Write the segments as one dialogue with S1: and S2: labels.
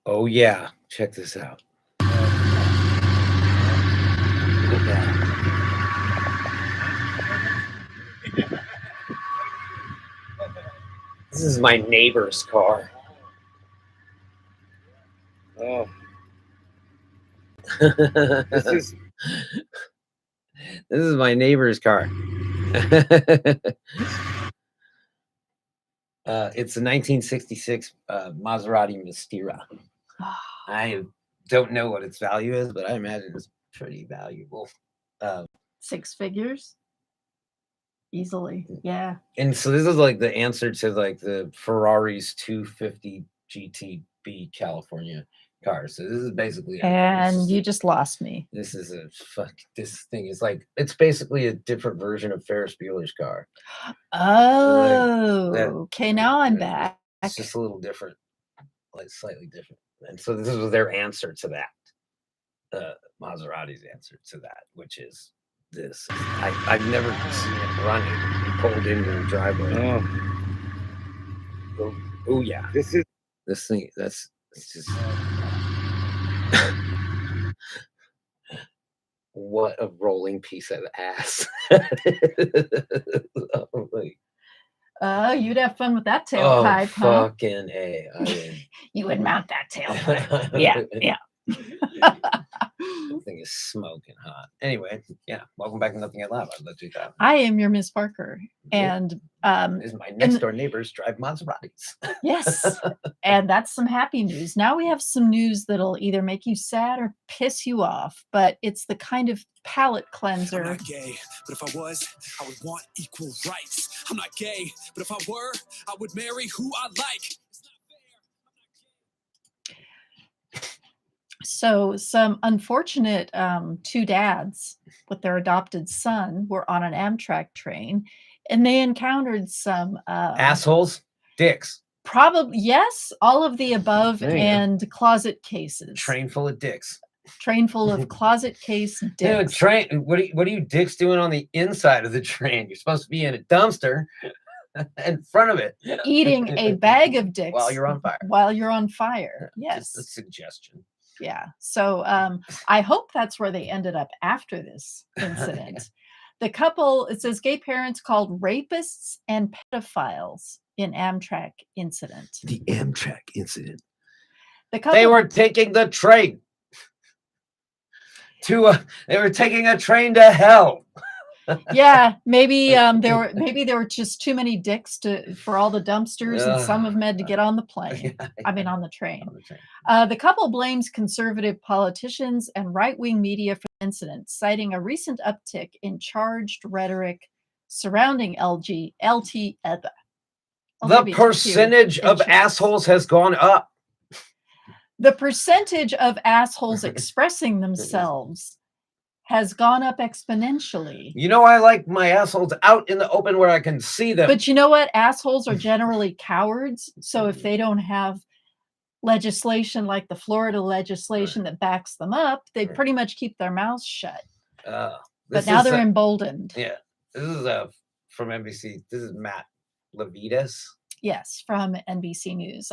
S1: Oh yeah, check this out. Look at that. This is my neighbor's car.
S2: Oh,
S1: this
S2: this is
S1: is my neighbor's car. It's a 1966 Maserati Mistira. I don't know what its value is, but I imagine it's pretty valuable. Uh,
S3: Six figures? Easily. Yeah.
S1: and so this is like the answer to like the Ferrari's 250 GTB California car. So this is basically
S3: And you just lost me.
S1: this is a fuck. This thing is like it's basically a different version of Ferris Bueller's car.
S3: Oh,
S1: that-
S3: okay. Now I'm back.
S1: It's just a little different, like slightly different. And so this was their answer to that. Maserati's answer to that, which is this. I've never seen it running. You pulled into the driveway. Oh yeah.
S2: this is
S1: This thing. It's just. What a rolling piece of ass.
S3: You'd have fun with that
S1: Oh,
S3: tailpipe, huh?
S1: fucking A. I mean,
S3: You would mount that tailpipe. Yeah, yeah.
S1: That thing is smoking hot. Anyway, yeah. Welcome back to Nothing Out Loud. I'd love to that.
S3: I am your Miss Parker. And
S1: Is my next door neighbors drive Maseratis.
S3: yes, and that's some happy news. Now we have some news that'll either make you sad or piss you off, but it's the kind of palate
S4: I'm
S3: cleanser.
S4: not gay, but if I was, I would want equal rights. I'm not gay, but if I were, I would marry who I like.
S3: So some unfortunate two dads with their adopted son were on an Amtrack train, and they encountered some
S1: Assholes, dicks.
S3: probably yes, all of the above
S1: There you go.
S3: and closet cases.
S1: Train full of dicks.
S3: Train full of closet case
S1: Dude,
S3: dicks.
S1: train. What are you dicks doing on the inside of the train? You're supposed to be in a dumpster in front of it,
S3: Eating a bag of dicks
S1: while you're on fire.
S3: While you're on fire. Yes.
S1: Just a suggestion.
S3: Yeah. So I hope that's where they ended up after this incident. The couple, it says gay parents called rapists and pedophiles in Amtrack incident.
S1: The Amtrack incident.
S3: The couple,
S1: They were taking the train to. They were taking a train to hell.
S3: yeah, maybe there were just too many dicks for all the dumpsters, and some of them had to get on the plane. I mean, on the train.
S1: On the train.
S3: The couple blames conservative politicians and right-wing media for the incident, citing a recent uptick in charged rhetoric surrounding
S1: The percentage of assholes has gone up.
S3: The percentage of assholes expressing themselves has gone up exponentially.
S1: You know, I like my assholes out in the open where I can see them.
S3: But you know what? Assholes are generally cowards. So if they don't have legislation like the Florida legislation that backs them up, they pretty much keep their mouths shut. But now they're emboldened.
S1: Yeah. This is from NBC. This is Matt Levitas.
S3: Yes, from NBC News.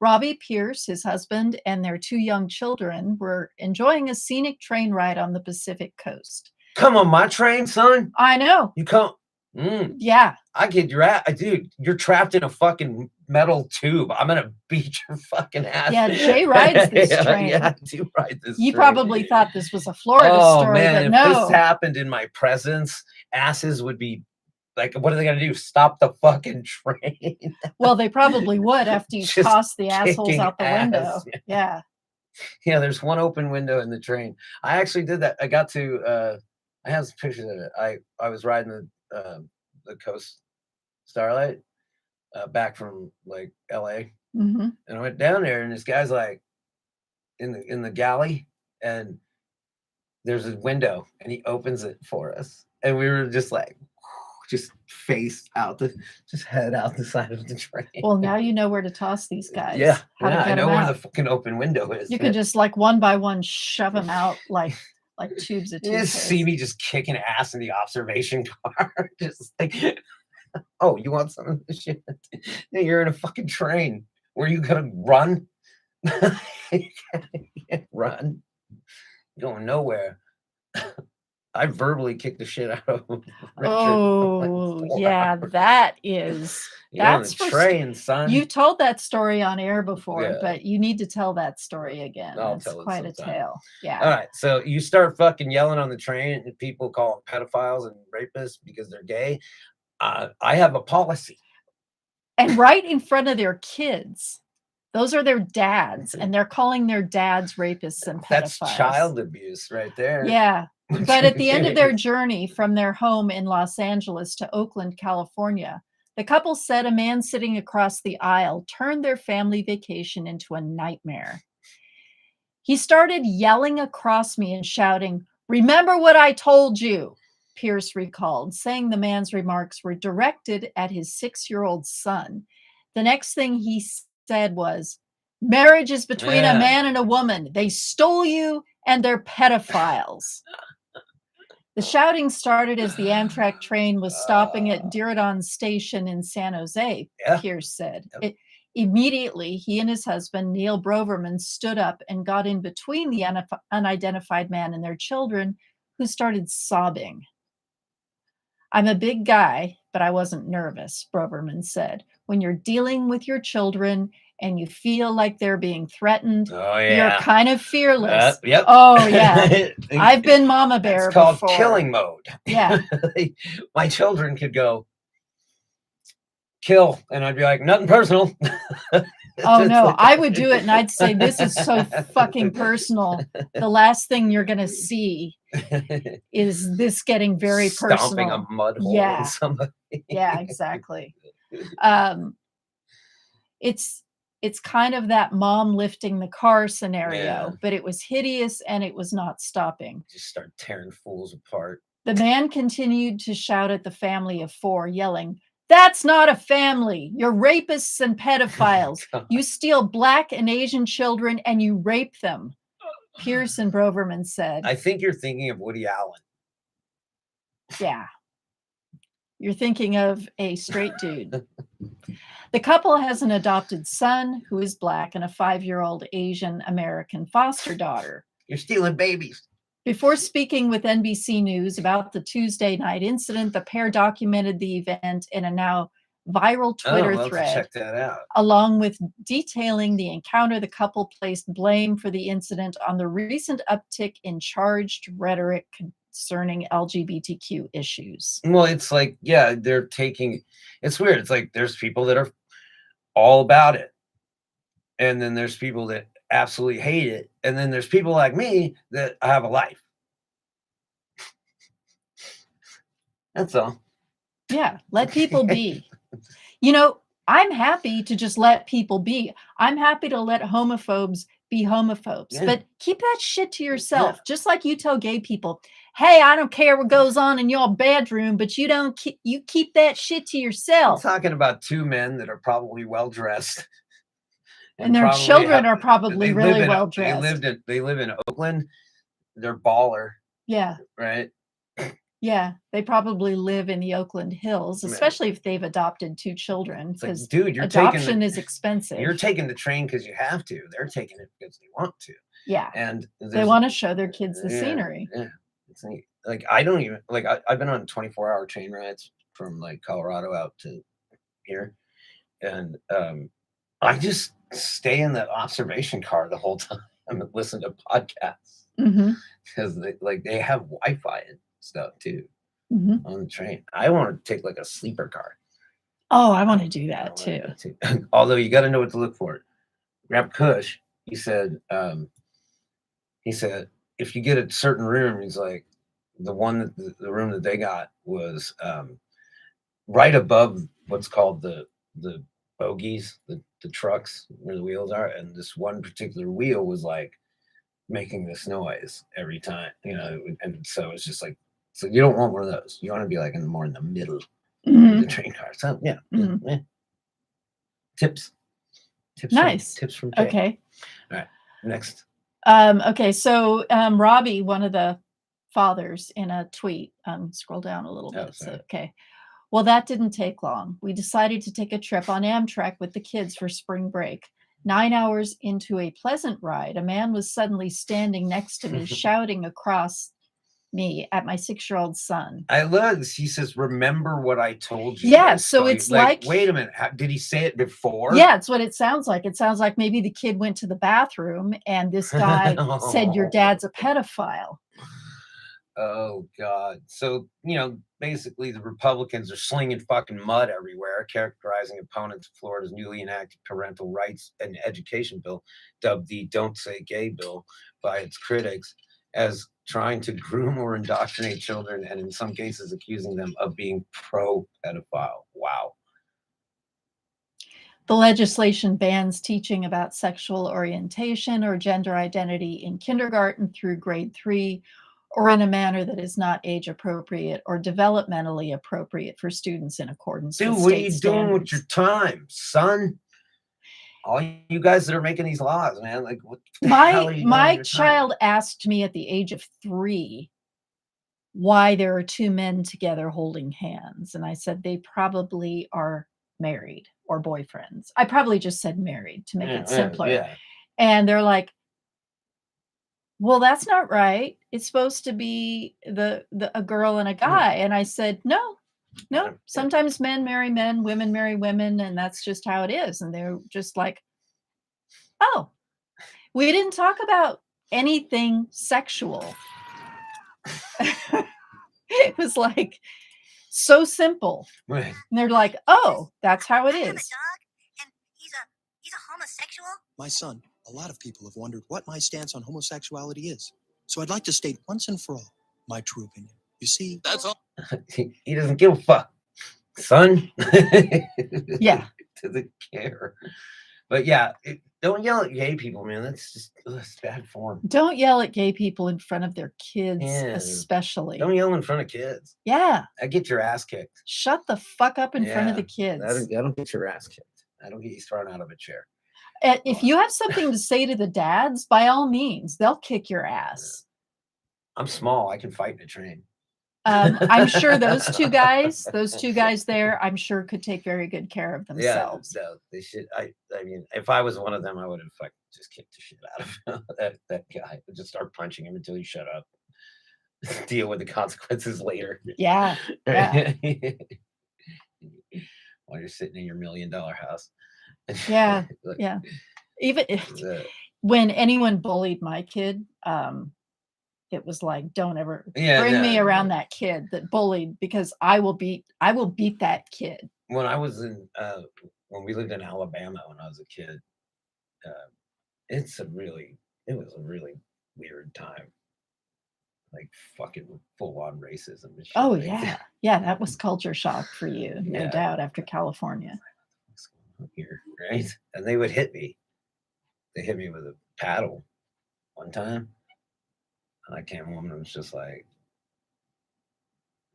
S3: Robbie Pierce, his husband, and their two young children were enjoying a scenic train ride on the Pacific coast.
S1: Come on my train, son.
S3: I know.
S1: You come.
S3: Yeah.
S1: I get your ass. Dude, you're trapped in a fucking metal tube. I'm going to beat your fucking ass.
S3: Yeah, Jay rides this train.
S1: Yeah, I do ride this
S3: You
S1: train.
S3: probably thought this was a Florida story,
S1: man,
S3: but
S1: if
S3: no.
S1: this happened in my presence, asses would be like, what are they going to do? Stop the fucking train?
S3: Well, they probably would after you
S1: Just
S3: toss the assholes
S1: kicking
S3: out the window.
S1: ass.
S3: Yeah.
S1: Yeah, there's one open window in the train. I actually did that. I got to, I have some pictures of it. I was riding the Coast Starlight back from like LA.
S3: Mm-hmm.
S1: And I went down there and this guy's like in the galley and there's a window and he opens it for us. And we were just like, just head out the side of the train.
S3: Well, now you know where to toss these guys.
S1: Yeah,
S3: How to
S1: I
S3: get
S1: know
S3: 'em
S1: where
S3: out.
S1: the fucking open window is.
S3: You can just like one by one shove them out like tubes of
S1: You just
S3: toothpaste.
S1: see me just kicking ass in the observation car. Just like, oh, you want some of this shit? Yeah, you're in a fucking train. Where you gonna run? You can't run. You're going nowhere. I verbally kicked the shit out of him.
S3: Oh, yeah, that is
S1: You're on the
S3: that's for
S1: train, son.
S3: you told that story on air before,
S1: Yeah.
S3: but you need to tell that story again.
S1: I'll
S3: That's
S1: tell it
S3: quite a
S1: sometime.
S3: tale. Yeah.
S1: All right, so you start fucking yelling on the train, and people call them pedophiles and rapists because they're gay. I have a policy.
S3: And right in front of their kids. Those are their dads, and they're calling their dads rapists and pedophiles.
S1: That's child abuse right there.
S3: Yeah. But at the end of their journey from their home in Los Angeles to Oakland, California, the couple said a man sitting across the aisle turned their family vacation into a nightmare. He started yelling across me and shouting, "Remember what I told you," Pierce recalled, saying the man's remarks were directed at his 6-year-old son. The next thing he said was, "Marriage is between a man and a woman. They stole you and they're pedophiles." The shouting started as the Amtrak train was stopping at Diridon Station in San Jose, Pierce said. Immediately, he and his husband, Neil Broverman, stood up and got in between the unidentified man and their children, who started sobbing. "I'm a big guy, but I wasn't nervous," Broverman said. "When you're dealing with your children and you feel like they're being threatened, you're kind of fearless."
S1: Yep.
S3: Oh, yeah. I've been mama bear before.
S1: It's called killing mode.
S3: Yeah.
S1: My children could go, "Kill," and I'd be like, "Nothing personal."
S3: Oh, no, I would do it, and I'd say, "This is so fucking personal. The last thing you're going to see is this getting very personal."
S1: Stomping a mud hole in somebody.
S3: Yeah, exactly. It's kind of that mom lifting the car scenario, but it was hideous and it was not stopping.
S1: Just start tearing fools apart.
S3: The man continued to shout at the family of 4, yelling, "That's not a family. You're rapists and pedophiles. You steal Black and Asian children and you rape them," Pierce and Broverman said.
S1: I think you're thinking of Woody Allen.
S3: Yeah. You're thinking of a straight dude. The couple has an adopted son who is Black and a 5-year-old Asian American foster daughter.
S1: You're stealing babies.
S3: Before speaking with NBC News about the Tuesday night incident, the pair documented the event in a now viral Twitter thread.
S1: Check that out.
S3: Along with detailing the encounter, the couple placed blame for the incident on the recent uptick in charged rhetoric concerning LGBTQ issues.
S1: Well, it's like, they're taking, it's weird. It's like there's people that are all about it, and then there's people that absolutely hate it, and then there's people like me that have a life. That's all.
S3: Yeah, let people be. You know, I'm happy to just let people be. I'm happy to let homophobes be homophobes, but keep that shit to yourself. Just like you tell gay people, "Hey, I don't care what goes on in your bedroom, but you keep that shit to yourself."
S1: I'm talking about 2 men that are probably well dressed,
S3: and their children are probably really well dressed.
S1: They live in Oakland. They're baller.
S3: Yeah.
S1: Right.
S3: Yeah, they probably live in the Oakland Hills, especially if they've adopted 2 children, because
S1: like, dude,
S3: adoption is expensive.
S1: You're taking the train because you have to. They're taking it because they want to.
S3: Yeah,
S1: and
S3: they want to show their kids the scenery.
S1: Yeah, it's neat. Like, I don't even like. I've been on 24-hour train rides from like Colorado out to here, and I just stay in the observation car the whole time and listen to podcasts because they have Wi-Fi and stuff too on the train. I want to take like a sleeper car.
S3: Oh, I want to do that too.
S1: Although you got to know what to look for. Rep Kush, he said if you get a certain room, he's like the room that they got was right above what's called the bogies, the trucks where the wheels are, and this one particular wheel was like making this noise every time, and so it's just like, so you don't want one of those. You want to be like more in the middle of the train car. So yeah. Tips.
S3: Nice.
S1: Tips from Jay.
S3: Okay.
S1: All right. Next.
S3: Okay. So Robbie, one of the fathers, in a tweet, scroll down a little bit. So, okay. "Well, that didn't take long. We decided to take a trip on Amtrak with the kids for spring break. 9 hours into a pleasant ride, a man was suddenly standing next to me, shouting across me at my 6-year-old son.
S1: I love this. He says, remember what I told you.
S3: Yeah, so it's like,
S1: wait a minute. Did he say it before?
S3: Yeah, it's what it sounds like. It sounds like maybe the kid went to the bathroom and this guy said, your dad's a pedophile.
S1: Oh, God. So, basically the Republicans are slinging fucking mud everywhere, characterizing opponents of Florida's newly enacted parental rights and education bill, dubbed the Don't Say Gay bill by its critics, as trying to groom or indoctrinate children, and in some cases accusing them of being pro-pedophile. Wow.
S3: The legislation bans teaching about sexual orientation or gender identity in kindergarten through grade 3, or in a manner that is not age appropriate or developmentally appropriate for students in accordance with
S1: Dude,
S3: state
S1: what are you
S3: standards.
S1: doing with your time, son? All you guys that are making these laws, man, like what the hell are you doing
S3: My
S1: with your
S3: child
S1: time?
S3: asked me at the age of 3 why there are 2 men together holding hands, and I said they probably are married or boyfriends. I probably just said married to make it simpler.
S1: Yeah.
S3: And they're like, well, that's not right. It's supposed to be a girl and a guy. And I said, no, sometimes men marry men, women marry women, and that's just how it is. And they're just like, oh, we didn't talk about anything sexual. It was like so simple.
S1: Right.
S3: And they're like, oh, that's how it
S2: I have a
S3: is.
S2: dog, and he's a homosexual.
S5: My son, a lot of people have wondered what my stance on homosexuality is. So I'd like to state once and for all my true opinion. You see,
S2: That's all.
S1: He doesn't give a fuck, son.
S3: Yeah.
S1: Doesn't care. But yeah, don't yell at gay people, man. That's just it's bad form.
S3: Don't yell at gay people in front of their kids,
S1: Yeah.
S3: especially.
S1: Don't yell in front of kids.
S3: Yeah.
S1: I get your ass kicked.
S3: Shut the fuck up in front of the kids.
S1: I don't get your ass kicked. I don't get you thrown out of a chair.
S3: If you have something to say to the dads, by all means, they'll kick your ass.
S1: I'm small. I can fight in a train.
S3: I'm sure those two guys there, I'm sure could take very good care of themselves.
S1: Yeah, no, they should. I mean, if I was one of them, I would have fucking just kicked the shit out of that guy. I'd just start punching him until he shut up. Deal with the consequences later.
S3: Yeah.
S1: While you're sitting in your $1 million house.
S3: Yeah.
S1: Like,
S3: Yeah. Even when anyone bullied my kid, it was like, don't ever bring me around that kid that bullied, because I will beat that kid.
S1: When I was when we lived in Alabama when I was a kid, it was a really weird time. Like fucking full on racism. And shit.
S3: Oh yeah. Yeah, that was culture shock for you, no doubt, after California.
S1: What's going on here, right? And they would hit me. They hit me with a paddle one time. And I came home and was just like,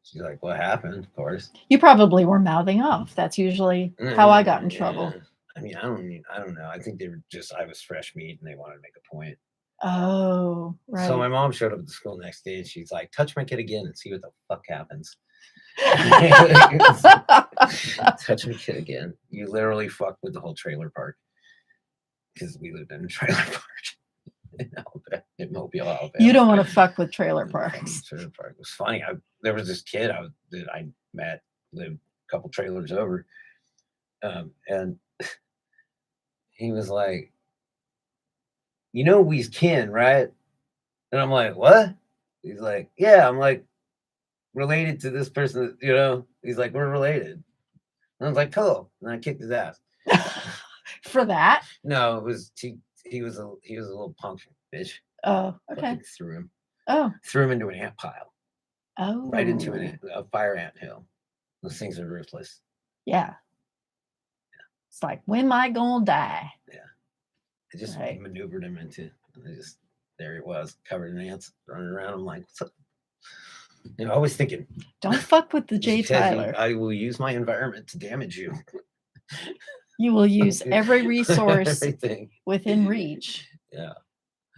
S1: she's like, what happened? Of course.
S3: You probably were mouthing off. That's usually how I got in trouble.
S1: I mean, I don't know. I think they were I was fresh meat and they wanted to make a point.
S3: Oh, right.
S1: So my mom showed up at the school next day and she's like, touch my kid again and see what the fuck happens. Touch my kid again. You literally fucked with the whole trailer park. Because we lived in a trailer park in Mobile, Alabama.
S3: You don't want to fuck with trailer parks.
S1: Trailer park. It was funny. There was this kid that I met, lived a couple trailers over. And he was like, we's kin, right? And I'm like, what? He's like, yeah. I'm like, related to this person, He's like, we're related. And I was like, cool. And I kicked his ass.
S3: For that?
S1: No, it was he was a little punk bitch.
S3: Oh, okay.
S1: Threw him.
S3: Oh.
S1: Threw him into an ant pile.
S3: Oh.
S1: Right into a fire ant hill. Those things are ruthless.
S3: Yeah. It's like, when am I gonna die?
S1: Yeah. I just maneuvered him into. There he was, covered in ants, running around. I'm like, what's up? I was thinking,
S3: don't fuck with the J. Tyler.
S1: I will use my environment to damage you.
S3: You will use every resource within reach.
S1: Yeah.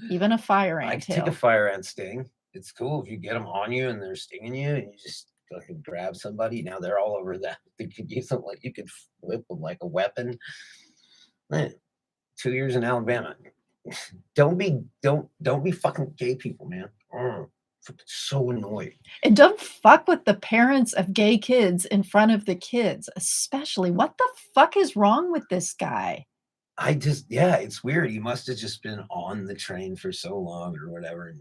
S3: Even a fire ant.
S1: I can take a fire ant sting. It's cool if you get them on you and they're stinging you and you just fucking grab somebody. Now they're all over that. You could use them you could whip them like a weapon. Man. 2 years in Alabama. Don't be fucking gay people, man. Fucking so annoying.
S3: And don't fuck with the parents of gay kids in front of the kids, especially. What the fuck is wrong with this guy?
S1: Yeah, it's weird. He must have just been on the train for so long or whatever, and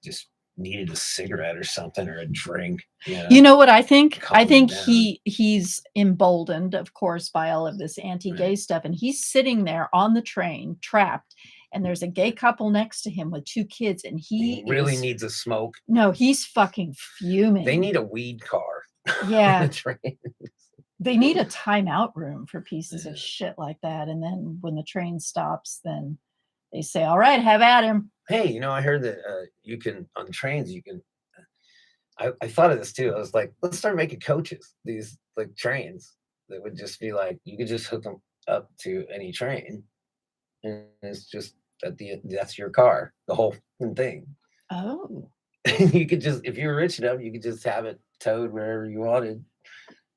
S1: just needed a cigarette or something or a drink.
S3: You know what I think? I
S1: Calm
S3: think
S1: down.
S3: he's emboldened, of course, by all of this anti-gay
S1: Right.
S3: stuff, and he's sitting there on the train, trapped, and there's a gay couple next to him with 2 kids, and
S1: He
S3: he
S1: really
S3: is,
S1: needs a smoke.
S3: no, he's fucking fuming.
S1: They need a weed car on
S3: Yeah.
S1: the train.
S3: They need a timeout room for pieces
S1: Yeah.
S3: of shit like that. And then when the train stops, then they say, all right, have at him.
S1: Hey, I heard that you can, on trains, you can, I thought of this too. I was like, let's start making coaches, these like trains that would just be like, you could just hook them up to any train. And it's just that's your car, the whole thing.
S3: Oh.
S1: You could just, if you were rich enough, you could just have it towed wherever you wanted,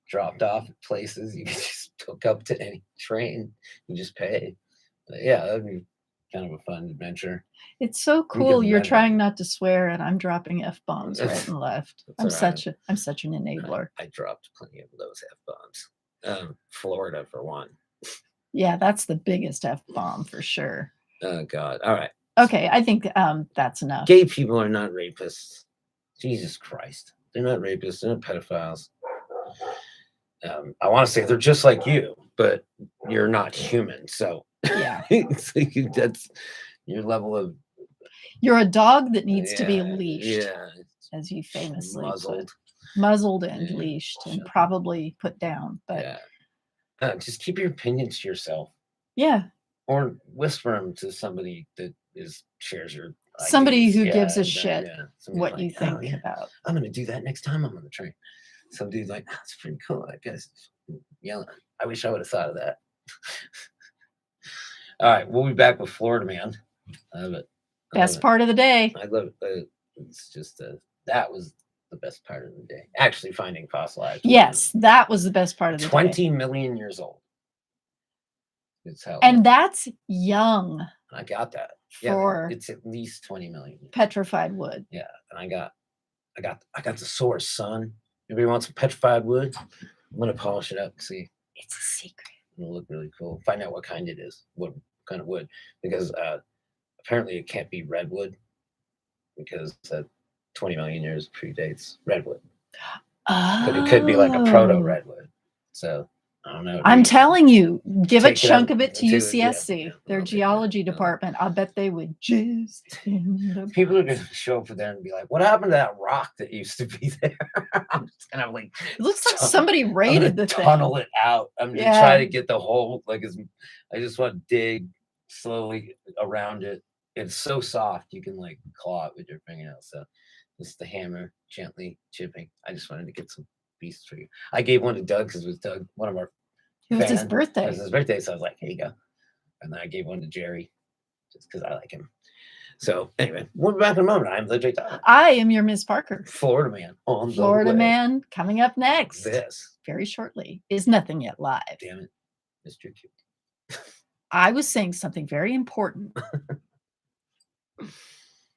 S1: dropped off at places. You could just hook up to any train. You just pay. But yeah, that'd be kind of a fun adventure.
S3: It's so
S1: could
S3: cool. You're
S1: rent
S3: trying
S1: them.
S3: not to swear, and I'm dropping F-bombs right and left.
S1: That's
S3: I'm
S1: all right.
S3: I'm such an enabler.
S1: I dropped plenty of those F-bombs. Florida for one.
S3: Yeah, that's the biggest F-bomb for sure.
S1: Oh God. All right.
S3: Okay, I think that's enough.
S1: Gay people are not rapists. Jesus Christ. They're not rapists. They're not pedophiles. I want to say they're just like you, but you're not human. So
S3: Yeah.
S1: That's your level of.
S3: You're a dog that needs to be leashed,
S1: Yeah.
S3: as you famously
S1: Muzzled.
S3: muzzled and
S1: Yeah,
S3: leashed and
S1: shut up.
S3: probably put down. But
S1: yeah. Just keep your opinions to yourself,
S3: yeah,
S1: or whisper them to somebody that shares your
S3: somebody
S1: ideas.
S3: who
S1: Yeah,
S3: gives a
S1: and then,
S3: shit
S1: somebody's
S3: what
S1: like,
S3: you
S1: "Oh,
S3: think
S1: yeah,
S3: about.
S1: I'm gonna do that next time I'm on the train." Some dude's like, "That's pretty cool. I guess." Yelling. I wish I would have thought of that. All right, we'll be back with Florida Man. I love it.
S3: Best part of the day.
S1: I love it. It's just that was the best part of the day. Actually, finding fossilized.
S3: Yes, that was the best part of the day.
S1: 20 million years old. It's how.
S3: And that's young
S1: I got that.
S3: for
S1: Yeah, it's at least 20 million.
S3: petrified wood.
S1: Yeah, and I got the source, son. Everybody wants some petrified wood? I'm gonna polish it up. See,
S3: It's a secret.
S1: it'll look really cool. Find out what kind it is, what kind of wood, because apparently it can't be redwood because 20 million years predates redwood.
S3: Oh.
S1: It could be like a proto redwood. So I don't know.
S3: I'm telling you, give a
S1: Take it
S3: chunk
S1: out
S3: of it to
S1: to-
S3: UCSC,
S1: yeah,
S3: their
S1: I'll take
S3: geology
S1: that.
S3: department. I bet they would jizz in the
S1: People are
S3: box.
S1: gonna show up for there and be like, "What happened to that rock that used to be there?" I'm just gonna like,
S3: It looks like
S1: tun-
S3: somebody
S1: I'm
S3: raided
S1: gonna
S3: the thing.
S1: tunnel it out. I'm gonna
S3: Yeah.
S1: try to get the hole. I just want to dig slowly around it. It's so soft you can like claw it with your fingernails. So just the hammer gently chipping. I just wanted to get some pieces for you. I gave one to Doug because it was Doug, one of our.
S3: It was his
S1: It
S3: birthday.
S1: was his birthday, so I was like, "Here you go." And then I gave one to Jerry, just because I like him. So anyway, we'll be back in a moment. I'm the J. Tyler.
S3: I am your Miss Parker.
S1: Florida Man on
S3: Florida
S1: the way.
S3: Man coming up next.
S1: This.
S3: Very shortly. Is Nothing Yet Live.
S1: Damn it, Mr. Cute.
S3: I was saying something very important.